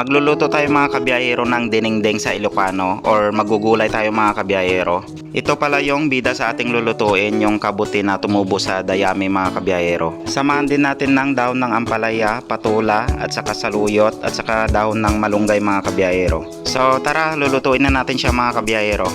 Magluluto tayo mga kabiyahero ng dinengdeng sa Ilocano or magugulay tayo mga kabiyahero. Ito pala yung bida sa ating lulutuin, yung kabuti na tumubo sa dayami mga kabiyahero. Samahan din natin ng dahon ng ampalaya, patula at saka saluyot at saka dahon ng malunggay mga kabiyahero. So tara, lulutuin na natin siya mga kabiyahero.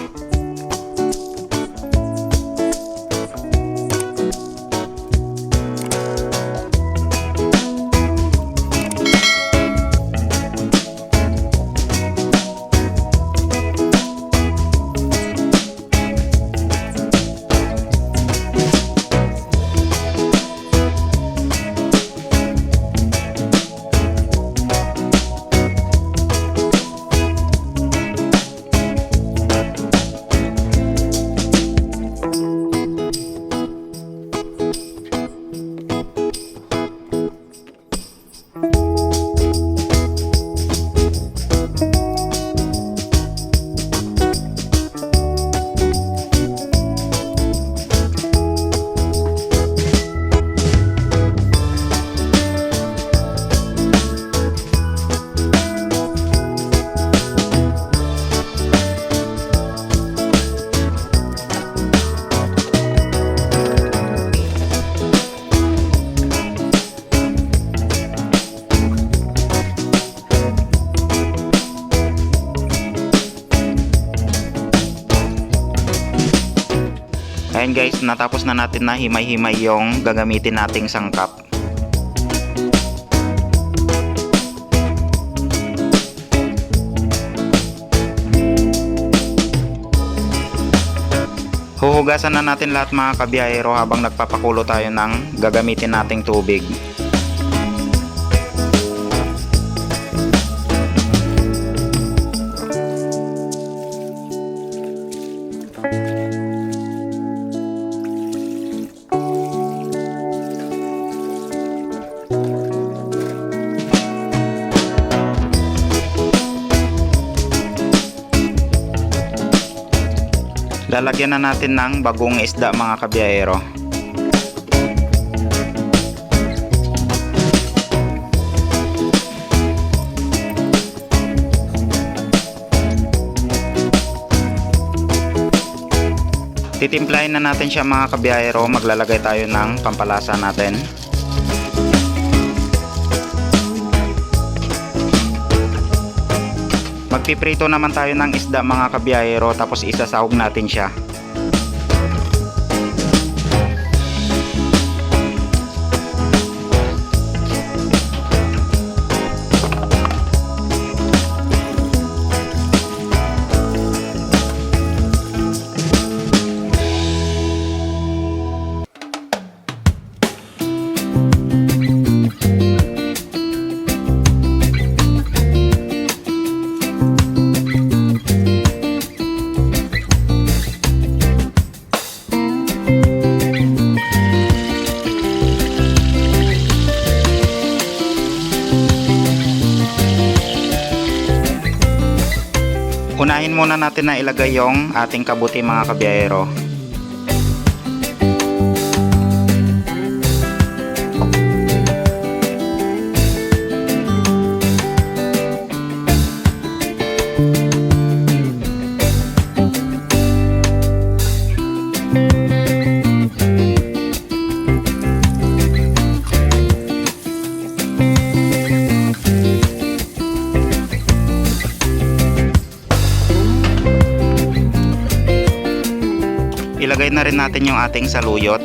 Ayan guys, natapos na natin na himay-himay yung gagamitin nating sangkap. Huhugasan na natin lahat mga kabiyahero habang nagpapakulo tayo ng gagamitin nating tubig. Lalagyan na natin ng bagong isda mga kabiyahero. Titimplahin na natin siya mga kabiyahero. Maglalagay tayo ng pampalasa natin. Magpiprito naman tayo ng isda mga kabiyahero, tapos isasahog natin siya. Unahin muna natin na ilagay yung ating kabuti mga kabiyahero. Ilagay na rin natin yung ating saluyot.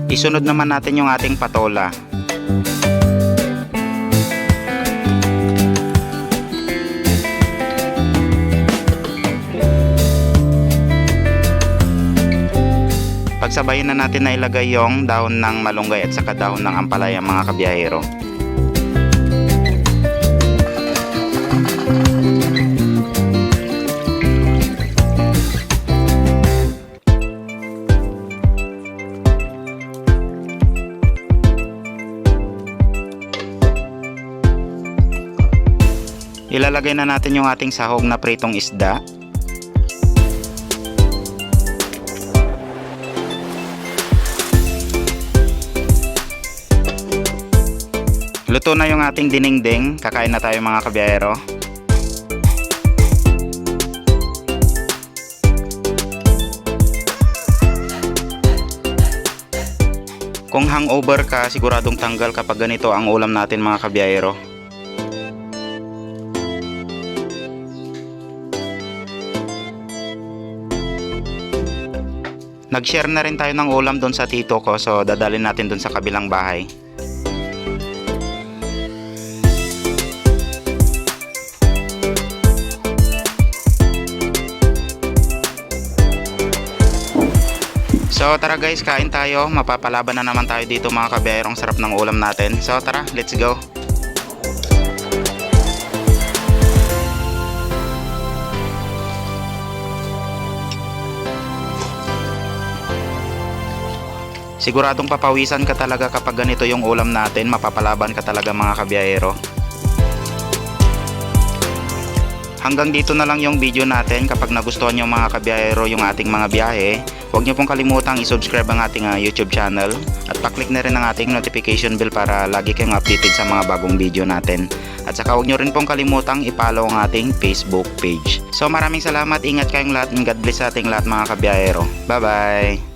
Isunod naman natin yung ating patola. Pagsabayin na natin na ilagay yung dahon ng malunggay at saka dahon ng ampalaya mga kabiyahero. Ilalagay na natin yung ating sahog na pritong isda. Luto na yung ating dinengdeng. Kakain na tayo mga kabiyahero. Kung hangover ka, siguradong tanggal kapag ganito ang ulam natin mga kabiyahero. Nag-share na rin tayo ng ulam doon sa tito ko, so dadalhin natin doon sa kabilang bahay. So tara guys, kain tayo. Mapapalaban na naman tayo dito mga kabiyahero. Ang sarap ng ulam natin. So tara, let's go. Siguradong papawisan ka talaga kapag ganito yung ulam natin. Mapapalaban ka talaga mga kabiyahero. Hanggang dito na lang yung video natin. Kapag nagustuhan nyo mga kabiyahero yung ating mga biyahe, huwag nyo pong kalimutang i-subscribe ang ating YouTube channel at paklik na rin ang ating notification bell para lagi kayong updated sa mga bagong video natin. At saka huwag nyo rin pong kalimutang i-follow ang ating Facebook page. So maraming salamat, ingat kayong lahat, and God bless sa ating lahat mga kabiyahero. Bye bye!